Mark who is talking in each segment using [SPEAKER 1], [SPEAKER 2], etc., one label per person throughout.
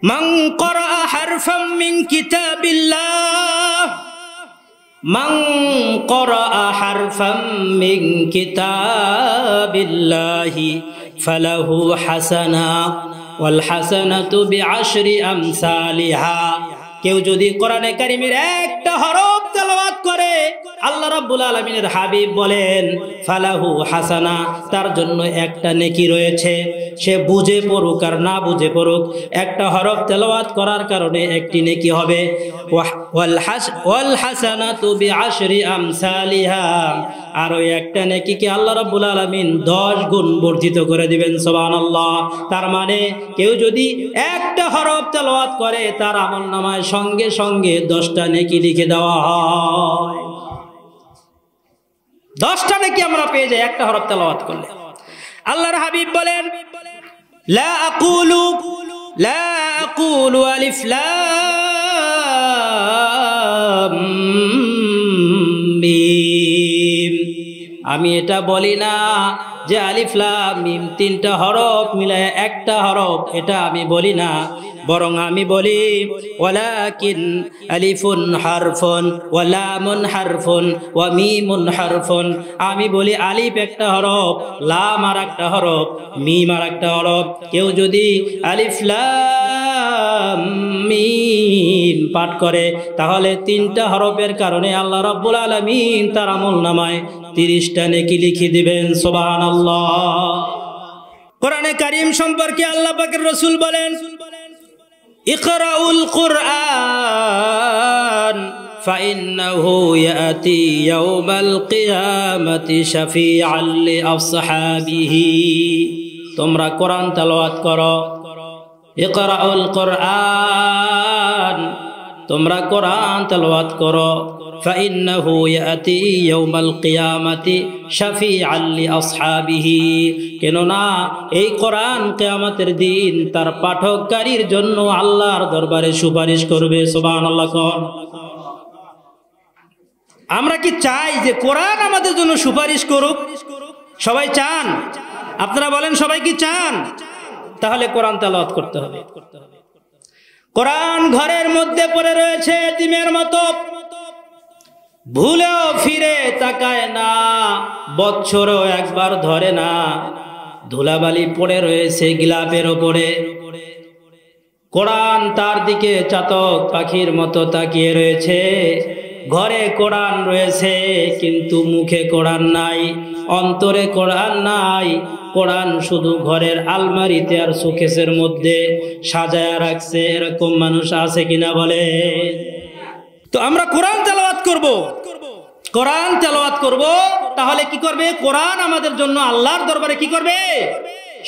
[SPEAKER 1] মান ক্বরাআ হারফাম মিন কিতাবিল্লাহ, মান ক্বরাআ হারফাম মিন কিতাবিল্লাহি ফালাহু হাসানা ওয়াল হাসানাতু বিআশরি আমসালিহা। কেউ যদি কোরআনে কারীমের একটা হরফ তেলাওয়াত করে, আল্লাহ রাব্বুল আলামিনের হাবিব বলেন ফালাহু হাসানা, তার জন্য একটা নেকি রয়েছে। সে বুঝে পড়ুক আর না বুঝে পড়ুক, একটা হরফ তেলাওয়াত করার কারণে একটি নেকি হবে। ওয়াল হাসানাতু বিআশরি আমসালিহা, আর ওই একটা নেকিকে আল্লাহ রাব্বুল আলামিন 10 গুণ বর্ধিত করে দিবেন। সুবহানাল্লাহ। তার মানে কেউ যদি একটা হরফ তেলাওয়াত করে, তার আমলনামায় সঙ্গে সঙ্গে 10টা নেকি লিখে দেওয়া হয়। 10টা নেকি আমরা পেয়ে যাই একটা হরফ তেলাওয়াত করলে। আল্লাহর হাবিব বলেন লা আকুলু আলিফ লাম মিম, আমি এটা বলি না যে আলিফ লাম মিম 3টা হরফ মিলায় একটা হরফ, এটা আমি বলি না। বরং আমি বলি ওয়ালাকিন আলিফুন হারফুন ওয়া লামুন হারফুন ওয়া মিমুন হারফুন। আমি বলি আলিফ একটা হরফ, লাম আর একটা হরফ, মিম আর একটা হরফ। কেউ যদি আলিফ লাম মিম পাঠ করে, তাহলে 3টা হরফের কারণে আল্লাহ রাব্বুল আলামিন তার আমলনামায় 30টা নেকি লিখে দিবেন। সুবহানাল্লাহ। কোরআনে কারীম সম্পর্কে আল্লাহ পাকের রাসূল বলেন ইকরাউল কুরআন ফাইন্নাহু ইয়াতি ইয়াউমাল কিয়ামাতি শাফিআন লিআসহাবিহি। তোমরা কোরআন তেলাওয়াত করো। ইকরাউল কুরআন, তোমরা কোরআন তেলাওয়াত করো। ফাইন্নাহু ইয়াতি ইয়াউমাল কিয়ামাতি শাফিআন লিআসহাবিহি, কেননা এই কোরআন কিয়ামতের দিন তার পাঠককারীর জন্য আল্লাহর দরবারে সুপারিশ করবে। সুবহানাল্লাহ। আমরা কি চাই যে কোরআন আমাদের জন্য সুপারিশ করুক? সবাই চান? আপনারা বলেন সবাই কি চান? তাহলে কোরআন তেলাওয়াত করতে হবে। কোরআন ঘরের মধ্যে পড়ে রয়েছে ডিমের মতো, ভুলেও ফিরে তাকায় না, বছরও একবার ধরে না। ধুলাবালি পড়ে রয়েছে গিলাপের ওপরে, কোরআন তার দিকে চাতক পাখির মতো তাকিয়ে রয়েছে। ঘরে কোরআন রয়েছে কিন্তু মুখে কোরআন নাই, অন্তরে কোরআন নাই। কোরআন শুধু ঘরের আলমারিতে আর শোকেসের মধ্যে সাজায়া রাখছে। এরকম মানুষ আছে কিনা বলে? তো আমরা কোরআন তেলাওয়াত করব, কোরআন তেলাওয়াত করব, তাহলে কি করবে? কোরআন আমাদের জন্য আল্লাহর দরবারে কি করবে?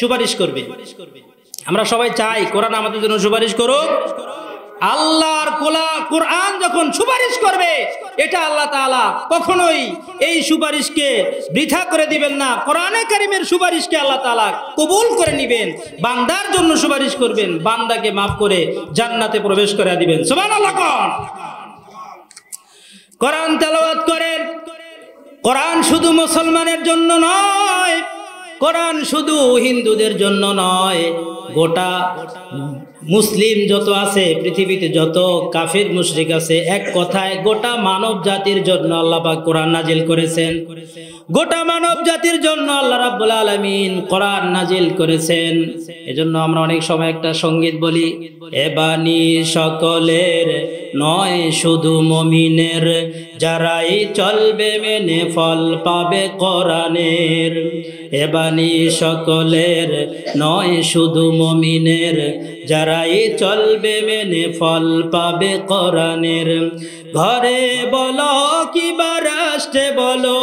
[SPEAKER 1] সুপারিশ করবে। আমরা সবাই চাই কোরআন আমাদের জন্য সুপারিশ করুক। আল্লাহর কোরআন যখন সুপারিশ করবে, এটা আল্লাহ তাআলা কখনোই এই সুপারিশকে বৃথা করে দিবেন না। কোরআনে কারীমের সুপারিশকে আল্লাহ তাআলা কবুল করে নেবেন, বান্দার জন্য সুপারিশ করবেন, বান্দাকে মাফ করে জান্নাতে প্রবেশ করে দিবেন। সুবহানাল্লাহ। কোরআন তেলাওয়াত করেন। কোরআন শুধু মুসলমানের জন্য নয়, কোরআন শুধু হিন্দুদের জন্য নয়, গোটা মুসলিম যত আছে পৃথিবীতে, যত কাফির মুশরিক আছে, এক কথায় গোটা মানব জাতির জন্য আল্লাহ পাক কোরআন নাজিল করেছেন। গোটা মানব জাতির জন্য আল্লাহ রাব্বুল আলামিন কোরআন নাজিল করেছেন। এজন্য আমরা অনেক সময় একটা সঙ্গীত বলি, এ বাণী সকলের নয় শুধু মুমিনের, যারাই চলবে মেনে ফল পাবে কোরআনের। এ বাণী সকলের নয় শুধু মুমিনের, যারাই চলবে মেনে ফল পাবে কোরআনের। ঘরে বলো কিবা রাষ্ট্রে বলো,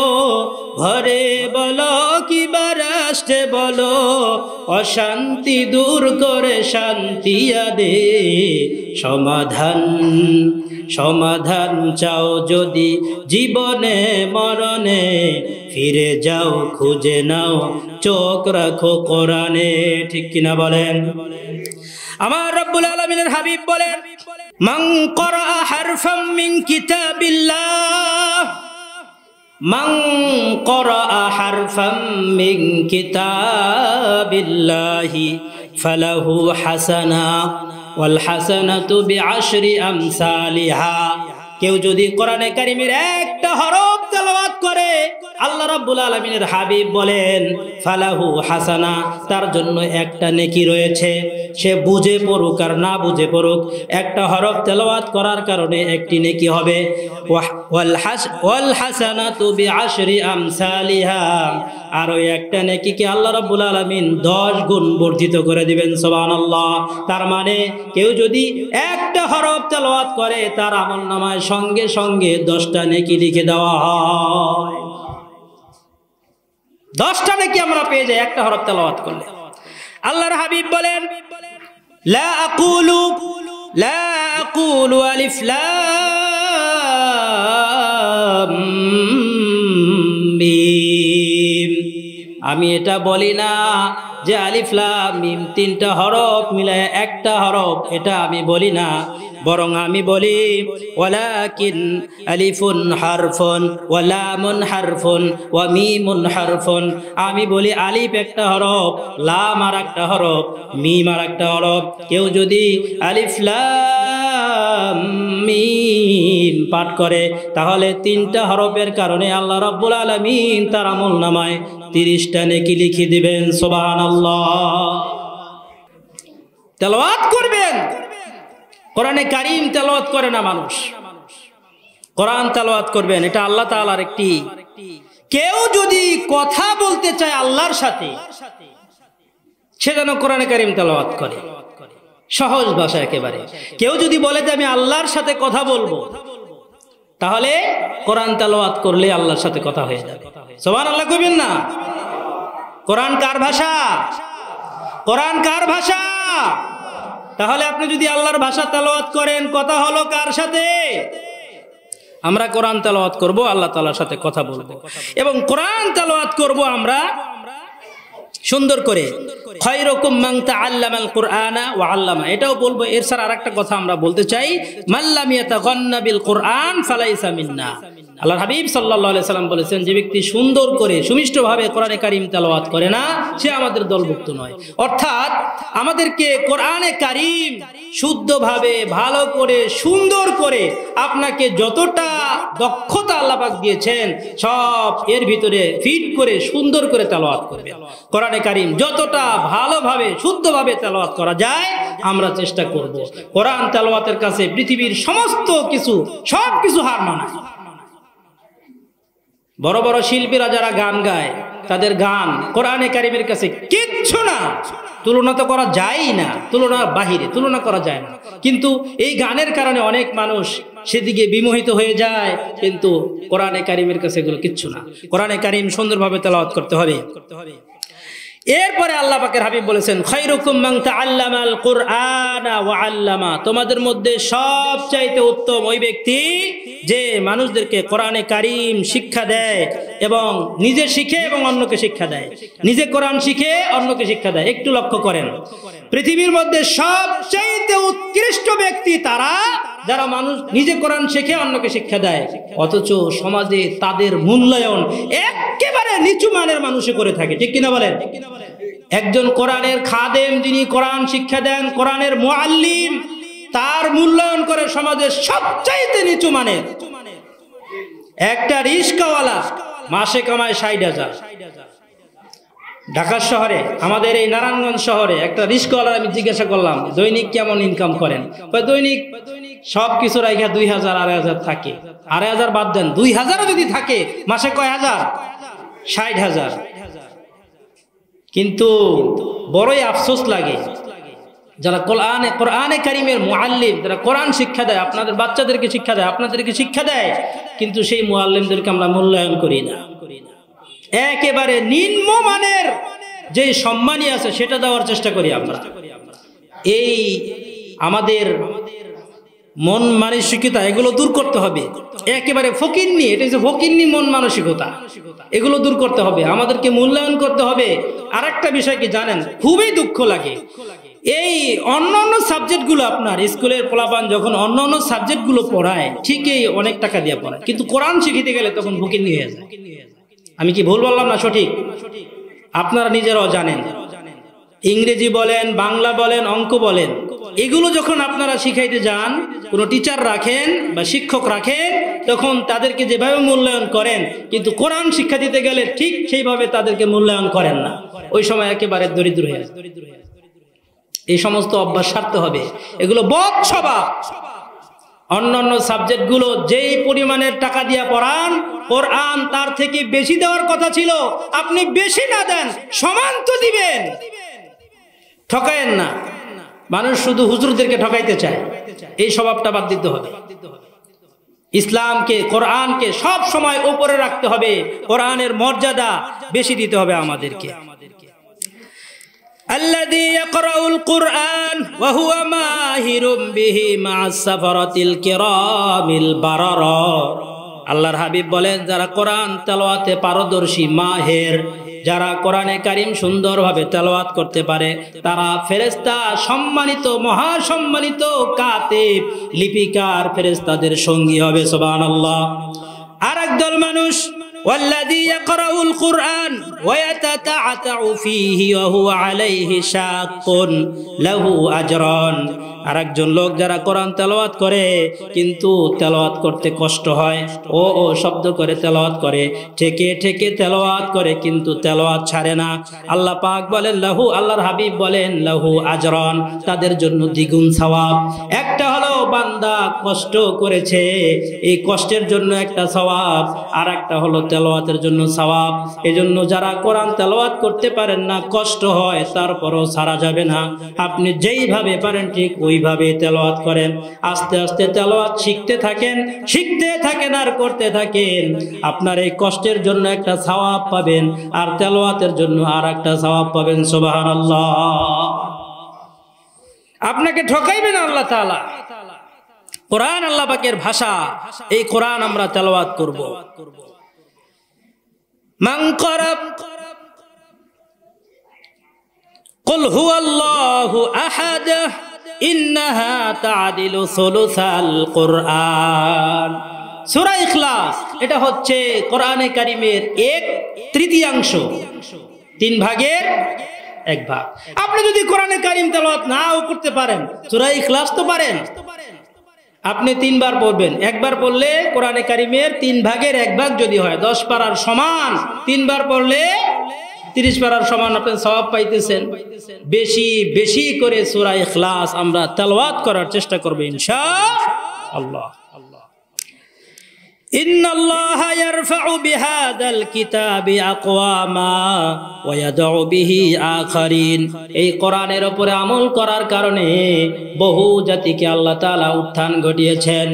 [SPEAKER 1] ঘরে বলো কিবা রাষ্ট্রে বলো, অশান্তি দূর করে শান্তি আদে। সমাধান সমাধান চাও যদি জীবনে মরণে, ফিরে যাও খুঁজে নাও চোখ রাখো কোরআনে। ঠিক কিনা বলেন? আমার রব্বুল আলামিনের হাবিব বলেন মান ক্বরাআ হারফাম মিন কিতাবিল্লাহ, মান ক্বরাআ হারফাম মিন কিতাবিল্লাহি ফালাহু হাসানা ওয়াল হাসানাতু বিআশরি আমসালিহা। কেউ যদি কোরআনে কারিমের একটা হরফ তেলাওয়াত করে, আল্লাহ রাব্বুল আলামিনের হাবিব বলেন ফালাহু হাসানা, তার জন্য একটা নেকি রয়েছে। সে বুঝে পড়ুক আর না বুঝে পড়ুক, একটা হরফ তেলাওয়াত করার কারণে একটি নেকি হবে। ওয়াল হাসানাতু বিআশরি আমসালিহা, আর ওই একটা নেকিকে আল্লাহ রাব্বুল আলামিন 10 গুণ বর্ধিত করে দিবেন। সুবহানাল্লাহ। তার মানে কেউ যদি একটা হরফ তেলাওয়াত করে, তার আমলনামায় সঙ্গে সঙ্গে 10টা নেকি লিখে দেওয়া হয়। 10টা নেকি আমরা পেয়ে যাই একটা হরফ তেলাওয়াত করলে। আল্লাহর হাবিব বলেন লা আকুলু আলিফ লাম মিম, আমি এটা বলি না যে আলিফ লাম মিম 3টা হরফ মিলায় একটা হরফ, এটা আমি বলি না। বরং আমি বলি ওয়ালাকিন আলিফুন হারফুন ওয়া লামুন হারফুন ওয়া মিমুন হারফুন। আমি বলি আলিফ একটা হরফ, লাম আর একটা হরফ, মিম আর একটা হরফ। কেউ যদি আলিফ লাম মিম পাঠ করে, তাহলে 3টা হরফের কারণে আল্লাহ রাব্বুল আলামিন তার আমলনামায় 30টা নেকি লিখে দিবেন। সুবহানাল্লাহ। তেলাওয়াত করবেন। কোরআনে কারীম তেলাওয়াত করে না মানুষ, কোরআন তেলাওয়াত করবেন। এটা আল্লাহ তাআলার একটি, কেউ যদি কথা বলতে চায় আল্লাহর সাথে, সে যেন কোরআনে কারীম তেলাওয়াত করে, সহজ ভাষা একেবারে। কেউ যদি বলে যে আমি আল্লাহর সাথে কথা বলবো, তাহলে কোরআন তেলাওয়াত করলে আল্লাহর সাথে কথা হয়ে যাবে। সুবহানাল্লাহ কইবেন না? কোরআন কার ভাষা? কোরআন কার ভাষা? তাহলে আপনি যদি আল্লাহর ভাষা তেলাওয়াত করেন, কথা হলো কার সাথে? আমরা কোরআন তেলাওয়াত করব, আল্লাহ তাআলার সাথে কথা বলবো। এবং কোরআন তেলাওয়াত করব আমরা সুন্দর করে। খায়রুকুম মান তাআল্লামাল কুরআনা ওয়া আল্লামা, এটাও বলবো। এর স্যার আরেকটা কথা আমরা বলতে চাই, মাল্লাম ইয়াতাগান্না বিল কুরআন ফালাইসা মিন্না। আল্লাহর হাবিব সাল্লাল্লাহু আলাইহি সাল্লাম বলেছেন, যে ব্যক্তি সুন্দর করে সুমিষ্টভাবে কোরআনে কারীম তেলাওয়াত করে না, সে আমাদের দলভুক্ত নয়। অর্থাৎ আমাদেরকে কোরআনে কারীম শুদ্ধভাবে, ভালো করে, সুন্দর করে, আপনাকে যতটা দক্ষতা আল্লাহ পাক দিয়েছেন সব এর ভিতরে ফিট করে সুন্দর করে তেলাওয়াত করবে। কোরআনে কারীম যতটা ভালোভাবে শুদ্ধভাবে তেলাওয়াত করা যায় আমরা চেষ্টা করব। কোরআন তেলাওয়াতের কাছে পৃথিবীর সমস্ত কিছু, সব কিছু হার মানায়। বড় বড় শিল্পীরা যারা গান গায়, তাদের গান কোরআনে কারীমের কাছে কিচ্ছু না, তুলনা তো করা যায় না, তুলনার বাহিরে, তুলনা করা যায় না। কিন্তু এই গানের কারণে অনেক মানুষ সেদিকে বিমোহিত হয়ে যায়, কিন্তু কোরআনে কারীমের কাছে এগুলো কিচ্ছু না। কোরআনে কারীম সুন্দরভাবে তেলাওয়াত করতে হবে। এরপরে আল্লাহ পাকের হাবিব বলেছেন, খায়রুকুম মান তাআল্লামাল কুরআনা ওয়া আল্লামা, তোমাদের মধ্যে সবচাইতে উত্তম ওই ব্যক্তি যে মানুষদেরকে কোরআনে কারীম শিক্ষা দেয় এবং নিজে শিখে এবং অন্যকে শিক্ষা দেয়। নিজে কোরআন শিখে অন্যকে শিক্ষা দেয়। একটু লক্ষ্য করেন, পৃথিবীর মধ্যে সবচাইতে উৎকৃষ্ট ব্যক্তি তারা যারা মানুষ নিজে কোরআন শিখে অন্যকে শিক্ষা দেয়, অথচ সমাজে তাদের মূল্যায়ন একেবারে নিচু মানের মানুষে করে থাকে। ঠিক কিনা বলেন? একজন কোরআনের খাদেম, যিনি কোরআন শিক্ষা দেন, কোরআনের মুআল্লিম, তার মূল্যায়ন করে সমাজের সবচাইতে নিচু মানের। একটা রিস্কাওয়ালা মাসে কামায় 60,000। ঢাকা শহরে, আমাদের এই নারায়ণগঞ্জ শহরে একটা রিস্কাওয়ালা আমি জিজ্ঞাসা করলাম দৈনিক কেমন ইনকাম করেন? দৈনিক সব কিছু রাইখা 2,000 2,500 থাকে। 2,500 বাদ দেন, 2,000 যদি থাকে মাসে কয় হাজার? 60,000। কিন্তু বড়ই আফসোস লাগে, যারা কোরআনে কারীমের মুআল্লিম, যারা কোরআন শিক্ষা দেয়, আপনাদের বাচ্চাদেরকে শিক্ষা দেয়, আপনাদেরকে শিক্ষা দেয়, কিন্তু সেই মুআল্লিমদেরকে আমরা মূল্যায়ন করি না। একেবারে নিম্নমানের যে সম্মানই আছে সেটা দেওয়ার চেষ্টা করি আমরা। এই আমাদের মন মানসিকতা, এগুলো দূর করতে হবে। একেবারে ফকিন্নি, এটা হচ্ছে ফকিন্নি মন মানসিকতা, এগুলো দূর করতে হবে। আমাদেরকে মূল্যায়ন করতে হবে। আরেকটা বিষয় কি জানেন, খুবই দুঃখ লাগে, এই অন্যান্য সাবজেক্টগুলো আপনার স্কুলের পোলাপান যখন অন্যান্য সাবজেক্টগুলো পড়ায়, ঠিকই অনেক টাকা দিয়ে পড়ায়, কিন্তু কোরআন শিখিতে গেলে তখন ফকিন্নি হয়ে যায়। আমি কি ভুল বললাম না? সঠিক? আপনারা নিজেরাও জানেন। ইংরেজি বলেন, বাংলা বলেন, অঙ্ক বলেন, এগুলো যখন আপনারা শিখাইতে যান, কোনো টিচার রাখেন বা শিক্ষক রাখেন, তখন তাদেরকে যেভাবে মূল্যায়ন করেন, কিন্তু কোরআন শিক্ষা দিতে গেলে ঠিক সেইভাবে তাদেরকে মূল্যায়ন করেন না। ওই সময় একেবারে দরিদ্র হয়ে যায়। এই সমস্ত অভ্যাস ছাড়তে হবে, এগুলো বদ স্বভাব। অন্যান্য সাবজেক্টগুলো যেই পরিমাণের টাকা দিয়ে পড়ান, কোরআন তার থেকে বেশি দেওয়ার কথা ছিল। আপনি বেশি না দেন, সমান তো দিবেন। ঠকায়েন না। মানুষ শুধু হুজুরদেরকে ঠকাইতে চায়, এই স্বভাবটা বাদ দিতে হবে। ইসলামকে, কোরআনকে সব সময় উপরে রাখতে হবে, কোরআনের মর্যাদা বেশি দিতে হবে আমাদেরকে। الذي يقرأ القرآن وهو ماهر به مع السفرة الكرام البررة। আল্লাহর হাবিব বলেন, যারা কোরআন তেলাওয়াতে পারদর্শী, মাহের, যারা কোরআনে কারিম সুন্দরভাবে তেলাওয়াত করতে পারে, তারা ফেরেশতা, সম্মানিত, মহাসম্মানিত কাতিব, লিপিকার ফেরেশতাদের সঙ্গী হবে। সুবহানাল্লাহ। আরেক দল মানুষ, والذي يقرأ القرآن ويتتعتع فيه وهو عليه شاق له أجران। আরেকজন লোক যারা কোরআন তেলাওয়াত করে কিন্তু তেলাওয়াত করতে কষ্ট হয়, ও শব্দ করে তেলাওয়াত করে, ঠেকে ঠেকে তেলাওয়াত করে, কিন্তু তেলাওয়াত ছাড়ে না। আল্লাহ পাক বলেন লাহু, আল্লাহর হাবিব বলেন লাহু আজরান, তাদের জন্য দ্বিগুণ সওয়াব। একটা হলো বান্দা কষ্ট করেছে, এই কষ্টের জন্য একটা সওয়াব, আর একটা হলো তেলাওয়াতের জন্য সওয়াব। এজন্য যারা কোরআন তেলাওয়াত করতে পারেন না, কষ্ট হয়, তারপরও ছাড়া যাবে না। আপনি যেইভাবে পারেন ঠিক ওইভাবে তেলাওয়াত করেন। আস্তে আস্তে তেলাওয়াত শিখতে থাকেন আর করতে থাকেন। আপনার এই কষ্টের জন্য একটা সওয়াব পাবেন, আর তেলাওয়াতের জন্য আর একটা সওয়াব পাবেন। সুবহানাল্লাহ। আপনাকে ঠকাইবেন আল্লাহ তাআলা। কোরআন আল্লাহ পাকের ভাষা, এই কোরআন আমরা তেলাওয়াত করব। মান ক্বারা কুল হুয়াল্লাহু আহাদ ইন্নাহা তা'দিলু সুলুসাল কুরআন। সূরা ইখলাস, এটা হচ্ছে কোরআনে কারীমের 1/3, 3 ভাগের 1 ভাগ। আপনি যদি কোরআনে কারীম তেলাওয়াত নাও করতে পারেন, সূরা ইখলাস তো পারেন, আপনি 3 বার পড়বেন। একবার পড়লে কোরআনে কারীমের 3 ভাগের 1 ভাগ যদি হয়, 10 পারার সমান। 3 বার পড়লে 30 পারার সমান আপনি সওয়াব পাইতেছেন। বেশি বেশি করে সূরা ইখলাস আমরা তেলাওয়াত করার চেষ্টা করব ইনশাআল্লাহ। ইন্নাল্লাহা ইয়ারফা'ু বিহাদাল কিতাবি আকওয়ামা ওয়া ইয়াদউ বিহি আখারিন। এই কোরআনের উপরে আমল করার কারণে বহু জাতিকে আল্লাহ তাআলা উত্থান ঘটিয়েছেন।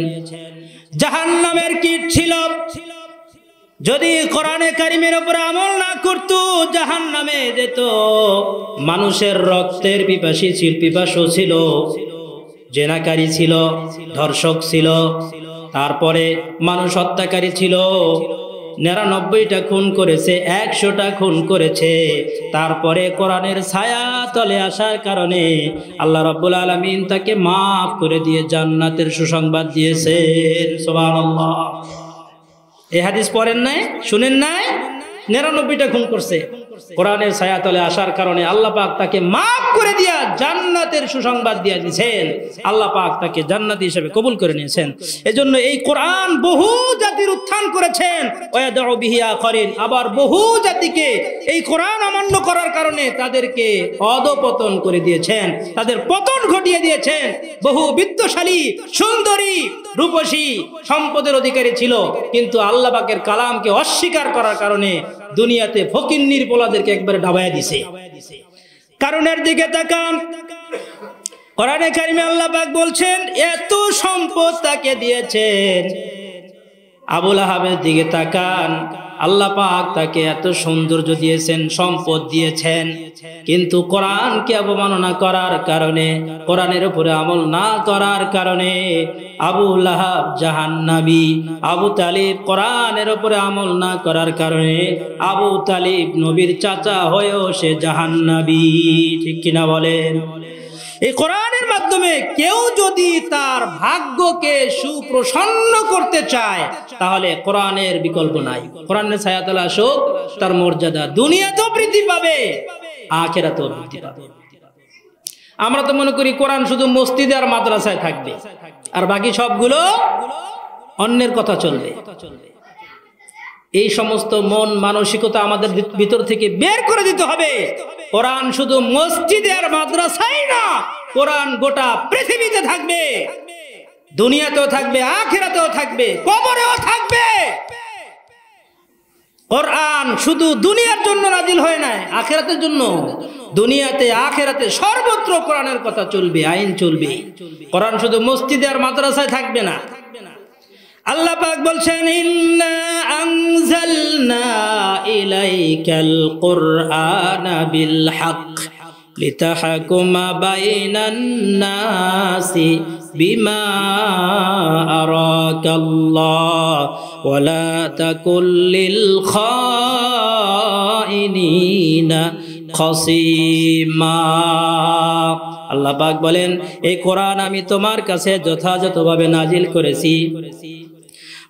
[SPEAKER 1] জাহান্নামের কীট ছিল, যদি কোরআনে কারীমের উপরে আমল না করত, জাহান্নামে যেত। মানুষের রক্তের পিপাসু ছিল, জেনাকারী ছিল, ধর্ষক ছিল, তারপরে মানুষ হত্যাকারী ছিল, 99টা খুন করেছে, 100টা খুন করেছে। তারপরে কোরআনের ছায়া তলে আসার কারণে আল্লাহ রাব্বুল আলামিন তাকে মাফ করে দিয়ে জান্নাতের সুসংবাদ দিয়েছেন। সুবহানাল্লাহ। এই হাদিস পড়েন নাই, শুনেন নাই? 99টা খুন করছে, কোরআনের ছায়া তলে আসার কারণে আল্লাহ পাক তাকে মাফ করে দিয়া জান্নাতের সুসংবাদ দিয়ে দিয়েছেন। আল্লাহ পাক তাকে জান্নাতি হিসেবে কবুল করে নিয়েছেন। এজন্য এই কোরআন বহু জাতির উত্থান করেছেন, ওয়াদাউ বিহি আখারিন। আবার বহু জাতিকে এই কোরআন অমান্য করার কারণে তাদেরকে অধপতন করে দিয়েছেন, তাদের পতন ঘটিয়ে দিয়েছেন। বহু বিত্তশালী, সুন্দরী, রূপসী, সম্পদের অধিকারী ছিল, কিন্তু আল্লাহ পাকের কালামকে অস্বীকার করার কারণে দুনিয়াতে ফকিন্নির পোলাদেরকে একবারে ডাবায়া দিছে। কারণের দিকে তাকান, কোরআনে কারিমে আল্লাহ পাক বলছেন এত সম্পদ তাকে দিয়েছেন। আবু লাহাবের দিকে তাকান, আল্লাহ পাক তাকে এত সৌন্দর্য দিয়েছেন, সম্পদ দিয়েছেন, কিন্তু কোরআনকে অবমাননা করার কারণে, কোরআনের উপরে আমল না করার কারণে আবু লাহাব জাহান্নামী। আবু তালিব কোরআনের উপরে আমল না করার কারণে আবু তালিব নবীর চাচা হয়েও সে জাহান্নামী। ঠিক কিনা বলেন? এই কোরআনের মাধ্যমে কেউ যদি তার ভাগ্যকে সুপ্রসন্ন করতে চায়, তাহলে কোরআনের বিকল্প নাই। কোরআনের ছায়াতলে আসুক, তার মর্যাদা দুনিয়াতেও বৃদ্ধি পাবে, আখিরাতেও বৃদ্ধি পাবে। আমরা তো মনে করি কোরআন শুধু মসজিদে আর মাদ্রাসায় থাকবে, আর বাকি সবগুলো অন্যের কথা চলবে। এই সমস্ত মন মানসিকতা আমাদের ভিতর থেকে বের করে দিতে হবে। কোরআন শুধু মসজিদে আর মাদ্রাসায় না, কোরআন গোটা পৃথিবীতে থাকবে, দুনিয়াতেও থাকবে, আখিরাতেও থাকবে, কবরেও থাকবে। কোরআন শুধু দুনিয়ার জন্য নাজিল হয় না, আখিরাতের জন্য। দুনিয়াতে আখিরাতে সর্বত্র কোরআনের কথা চলবে, আইন চলবে। কোরআন শুধু মসজিদে আর মাদ্রাসায় থাকবে না। আল্লাহ পাক বলছেন, ইন্না আনজালনা ইলাইকাল কুরআনা বিল হক লিতাহকুমা বাইনান নাসি বিমা আরাকাল্লাহ ওয়া লা তাকুল লিল খাইনিনা খাসিমা। আল্লাহ পাক বলেন, এই কোরআন আমি তোমার কাছে যথাযথভাবে নাজিল করেছি।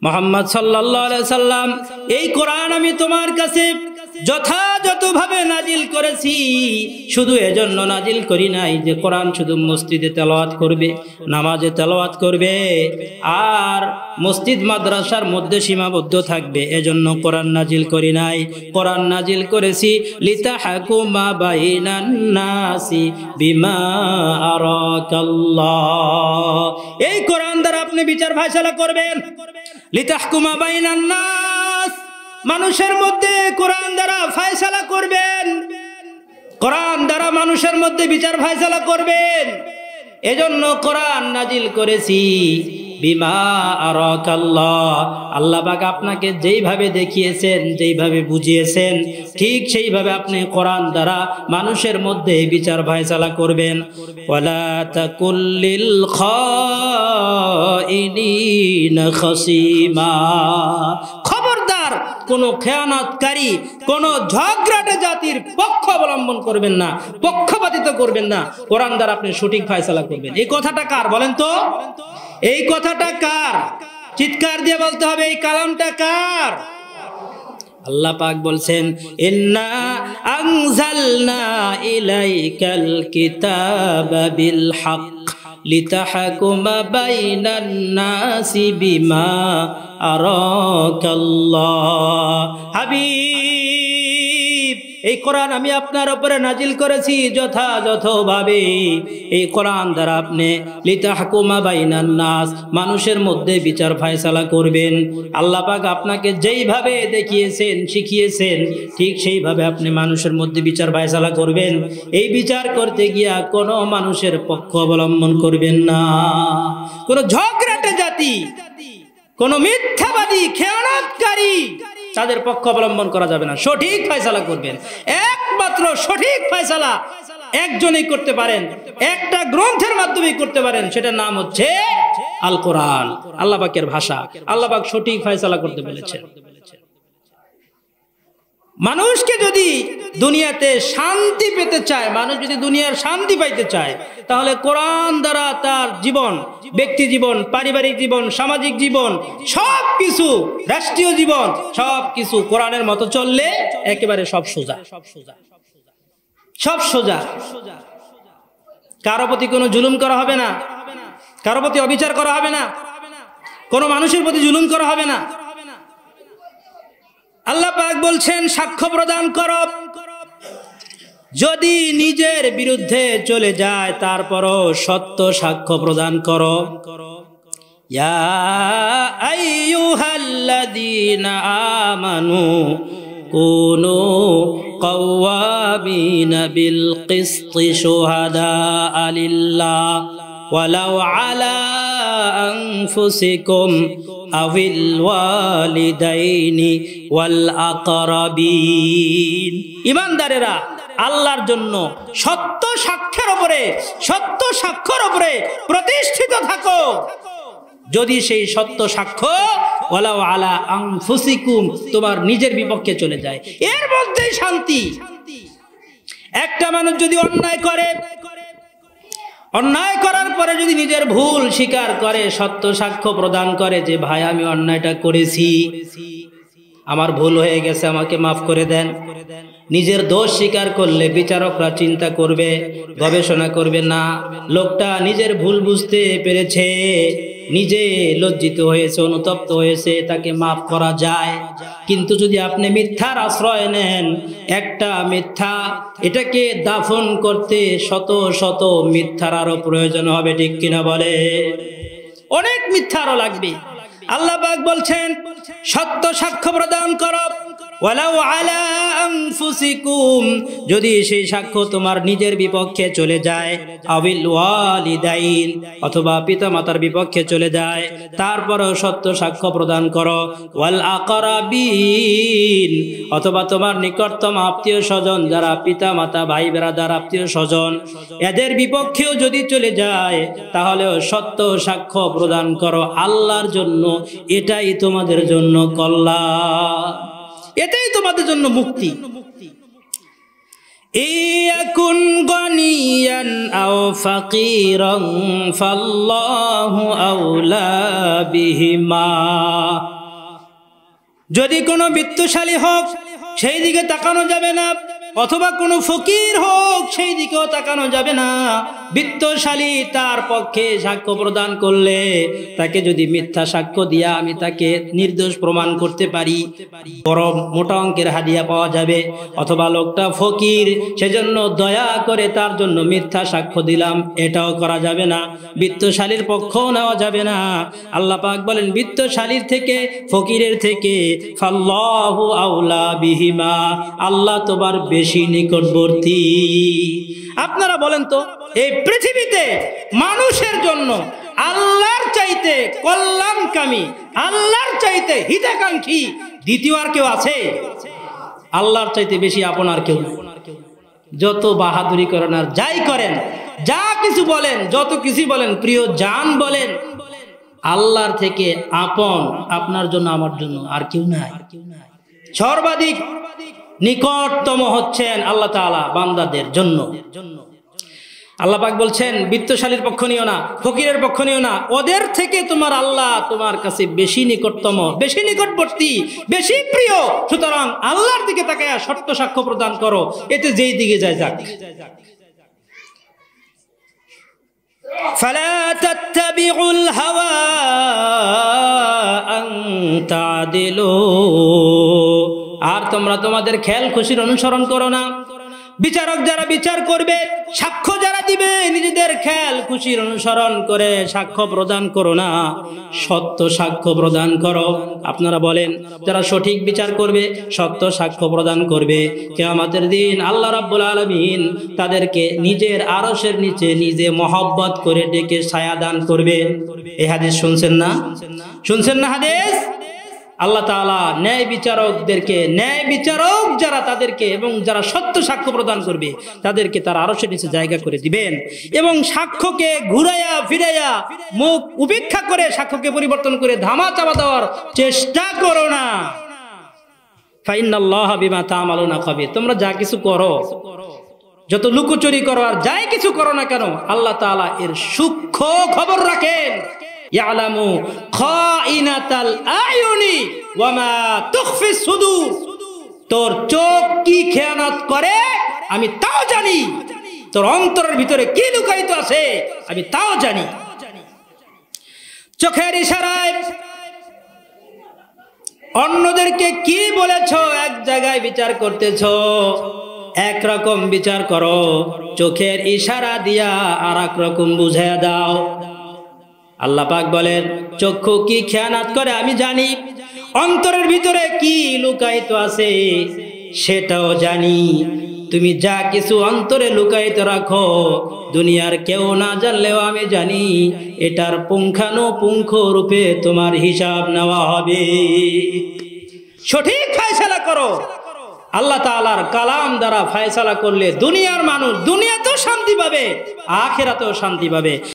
[SPEAKER 1] মুহাম্মদ সাল্লাল্লাহু আলাইহি সাল্লাম, এই কোরআন আমি তোমার কাছে যথাযথভাবে নাজিল করেছি। শুধু এজন্য নাজিল করি নাই যে কোরআন শুধু মসজিদে তেলাওয়াত করবে, নামাজে তেলাওয়াত করবে আর মসজিদ মাদ্রাসার মধ্যে সীমাবদ্ধ থাকবে, এজন্য কোরআন নাজিল করি নাই। কোরআন নাজিল করেছি লিতাহকুমা বাইনান নাসি বিমা আরাকাল্লাহ। এই কোরআন দ্বারা আপনি বিচার ফায়সালা করবেন। লিতাহকুমা বাইনান নাস, মানুষের মধ্যে কোরআন দ্বারা ফায়সালা করবেন, কোরআন দ্বারা মানুষের মধ্যে বিচার ফায়সালা করবেন। এজন্য কোরআন নাজিল করেছি বিমা আরাকাল্লাহ। আল্লাহ পাক আপনাকে যেইভাবে দেখিয়েছেন, যেইভাবে বুঝিয়েছেন, ঠিক সেইভাবে আপনি কোরআন দ্বারা মানুষের মধ্যে বিচার ফায়সালা করবেন। ওয়ালা তাকুল লিল খাইনিনা খাসিমা, খবরদার কোন খেয়ানতকারী, কোন ঝগড়াটে জাতির পক্ষ অবলম্বন করবেন না, পক্ষপাতিত্ব করবেন না। কোরআন দ্বারা আপনি সঠিক ফায়সালা করবেন। এই কথাটা কার বলেন তো? এই কথাটা কার? চিৎকার দিয়ে বলতে হবে, এই কালামটা কার? আল্লাহ পাক বলছেন, ইন্না আনজালনা ইলাইকাল কিতাবা বিল হক লিতাহকুমা বাইনান নাসি বিমা আরাকাল্লাহ। হাবিব, এই কোরআন আমি আপনার উপরে নাজিল করেছি যথাযথভাবে। এই কোরআন দ্বারা আপনি লিতাহকুমা বাইনান নাস, মানুষের মধ্যে বিচার ফায়সালা করবেন। আল্লাহ পাক আপনাকে যেইভাবে দেখিয়েছেন, শিখিয়েছেন, ঠিক সেইভাবে আপনি মানুষের মধ্যে বিচার ফায়সালা করবেন। এই বিচার করতে গিয়া কোনো মানুষের পক্ষ অবলম্বন করবেন না। কোনো ঝগড়াটে জাতি, কোনো মিথ্যাবাদী, খেয়ানতকারী, তাদের পক্ষ অবলম্বন করা যাবে না। সঠিক ফয়সালা করবেন। একমাত্র সঠিক ফয়সালা একজনই করতে পারেন, একটা গ্রন্থের মাধ্যমে করতে পারেন, সেটার নাম হচ্ছে আল কোরআন, আল্লাহ পাকের ভাষা। আল্লাহ পাক সঠিক ফয়সালা করতে বলেছেন। মানুষকে যদি দুনিয়াতে শান্তি পেতে চায়, মানুষ যদি দুনিয়ার শান্তি পাইতে চায়, তাহলে কোরআন দ্বারা তার জীবন, ব্যক্তি জীবন, পারিবারিক জীবন, সামাজিক জীবন, সবকিছু, রাষ্ট্রীয় জীবন, সবকিছু কোরআনের মতো চললে একেবারে সব সোজা, সব সোজা। কারো প্রতি কোনো জুলুম করা হবে না, কারো প্রতি অবিচার করা হবে না, কোনো মানুষের প্রতি জুলুম করা হবে না। আল্লাহ পাক বলছেন, সাক্ষ্য প্রদান করো। যদি নিজের বিরুদ্ধে চলে যায়, তারপরও সত্য সাক্ষ্য প্রদান করো। ইয়া আইয়ুহাল্লাযীনা আমানু কুনু কাওয়ামিনা বিল কিসতি শুহাদাআ লিল্লাহ ওয়ালাউ আলা আনফুসিকুম আবিল ওয়ালিদাইনি ওয়াল আকরাবিন। ঈমানদারেরা, আল্লাহর জন্য সত্য সাক্ষ্যের উপরে, সত্য সাক্ষ্যের উপরে প্রতিষ্ঠিত থাকো। যদি সেই সত্য সাক্ষ্য ওয়ালাউ আলা আনফুসিকুম, তোমার নিজের বিপক্ষে চলে যায়, এর মধ্যেই শান্তি। একটা মানুষ যদি অন্যায় করে, অন্যায় করার পরে যদি নিজের ভুল স্বীকার করে, সত্য সাক্ষ্য প্রদান করে যে ভাই আমি অন্যায়টা করেছি, আমার ভুল হয়ে গেছে, আমাকে মাফ করে দেন। নিজের দোষ স্বীকার করলে বিচারকরা চিন্তা করবে, গবেষণা করবে, না লোকটা নিজের ভুল বুঝতে পেরেছে, নিজে লজ্জিত হয়েছে, অনুতপ্ত হয়েছে, তাকে মাফ করা যায়। কিন্তু যদি আপনি মিথ্যার আশ্রয় নেন, একটা মিথ্যা, এটাকে দাফন করতে শত শত মিথ্যার আরো প্রয়োজন হবে, ঠিক কিনা বলে? অনেক মিথ্যা আরো লাগবে। আল্লাহ পাক বলছেন সত্য সাক্ষ্য প্রদান করো, ওয়ালাউ আলা আনফুসিকুম, যদি সেই সাক্ষ্য তোমার নিজের বিপক্ষে চলে যায়, আবিল ওয়ালিদাইন, অথবা পিতামাতার বিপক্ষে চলে যায়, তারপরেও সত্য সাক্ষ্য প্রদান করো, ওয়াল আকরাবিন, অথবা তোমার নিকটতম আত্মীয় স্বজন যারা পিতামাতা, ভাই বেরাদার, আত্মীয় স্বজন, এদের বিপক্ষেও যদি চলে যায়, তাহলেও সত্য সাক্ষ্য প্রদান করো আল্লাহর জন্য। এটাই তোমাদের জন্য কল্যাণ, এটাই তোমাদের জন্য মুক্তি। ইয়াকুন গানিয়ান আও ফাকিরান ফাল্লাহু আওলা বিহিমা, যদি কোনো বিত্তশালী হোক সেই দিকে তাকানো যাবে না, অথবা কোনো ফকির হোক সেই দিকেও তাকানো যাবে না। বিত্তশালী তার পক্ষে সাক্ষ্য প্রদান করলে, তাকে যদি মিথ্যা সাক্ষ্য দিয়া আমি তাকে নির্দোষ প্রমাণ করতে পারি, বড় মোটা অঙ্কের হাদিয়া পাওয়া যাবে। অথবা লোকটা ফকির, সেজন্য দয়া করে তার জন্য মিথ্যা সাক্ষ্য দিলাম, এটাও করা যাবে না। বিত্তশালীর পক্ষও নেওয়া যাবে না। আল্লাহ পাক বলেন বিত্তশালীর থেকে, ফকিরের থেকে ফাল্লাহু আউলা বিহিমা, আল্লাহ তোমার বেশি নিকটবর্তী। আপনারা বলেন তো, এই পৃথিবীতে মানুষের জন্য আল্লাহর চাইতে কল্যাণকামী, আল্লাহর চাইতে হিতাকাঙ্ক্ষী দ্বিতীয় আর কেউ আছে? আল্লাহর চাইতে বেশি আপনার কেউ নেই। যত বাহাদুরি করেন আর যাই করেন, যা কিছু বলেন, যত কিছু বলেন, প্রিয় জান বলেন, আল্লাহর থেকে আপন আপনার জন্য, আমার জন্য আর কেউ নাই। সর্বাধিক নিকটতম হচ্ছেন আল্লাহ তাআলা বান্দাদের জন্য। আল্লাহ পাক বলছেন বিত্তশালীর পক্ষ নিও না, ফকিরের পক্ষ নিও না, ওদের থেকে তোমার আল্লাহ তোমার কাছে বেশি নিকটতম, বেশি নিকটবর্তী, বেশি প্রিয়। সুতরাং আল্লাহর দিকে তাকায়া সত্য সাক্ষ্য প্রদান করো, এতে যেই দিকে যায় যাক। ফালা তাত্তাবিউল হাওয়া আন তাদিলু, আর তোমরা তোমাদের খেয়াল খুশির অনুসরণ করো না। বিচারক যারা বিচার করবে, সাক্ষ্য যারা দিবে, নিজেদের খেয়াল খুশির অনুসরণ করে সাক্ষ্য প্রদান করো না, সত্য সাক্ষ্য প্রদান করো। আপনারা বলেন যারা সঠিক বিচার করবে, সত্য সাক্ষ্য প্রদান করবে, কিয়ামতের দিন আল্লাহ রাব্বুল আলামিন তাদেরকে নিজের আরশের নিচে নিজে মহব্বত করে ডেকে ছায়া দান করবে। এই হাদিস শুনছেন না? শুনছেন না হাদিস? আল্লাহ তাআলা ন্যায় বিচারকদেরকে, ন্যায় বিচারক যারা তাদেরকে, এবং যারা সত্য সাক্ষ্য প্রদান করবে তাদেরকে তার আরশের নিচে জায়গা করে দিবেন। এবং সাক্ষ্যকে ঘুরাইয়া ফিরাইয়া, মুখ উপেক্ষা করে সাক্ষ্যকে পরিবর্তন করে ধামা চাপা দেওয়ার চেষ্টা করো না। ফাইন্নাল্লাহা বিমা তা'মালুনা খাবীর, তোমরা যা কিছু করো, যত লুকোচুরি করো আর যাই কিছু করো না কেন, আল্লাহ তাআলা এর সূক্ষ্ম খবর রাখেন। ইয়ালামু খাইনাতাল আয়ুনি ওয়া মা তুখফিস সুদূর, তোর চোখ কি খেয়ানত করে আমি তাও জানি, তোর অন্তরের ভিতরে কি লুকায়িত আছে আমি তাও জানি। চোখের ইশারায় অন্যদেরকে কি বলেছো, এক জায়গায় বিচার করতেছো, একরকম বিচার করো, চোখের ইশারা দিয়া আর এক রকম বুঝাইয়া দাও। আল্লাহ পাক বলেন চক্ষু কি খেয়ানত করে আমি জানি, অন্তরের ভিতরে কি লুকায়িত আছে সেটাও জানি। তুমি যা কিছু অন্তরে লুকায়িত রাখো, দুনিয়ার কেউ না জানলেও আমি জানি, এটার পুঙ্খানুপুঙ্খ রূপে তোমার হিসাব নেওয়া হবে। সঠিক ফয়সালা করো। আল্লাহ তাআলার কালাম দ্বারা ফয়সালা করলে দুনিয়ার মানুষ দুনিয়াতেও শান্তি পাবে, আখিরাতেও শান্তি পাবে।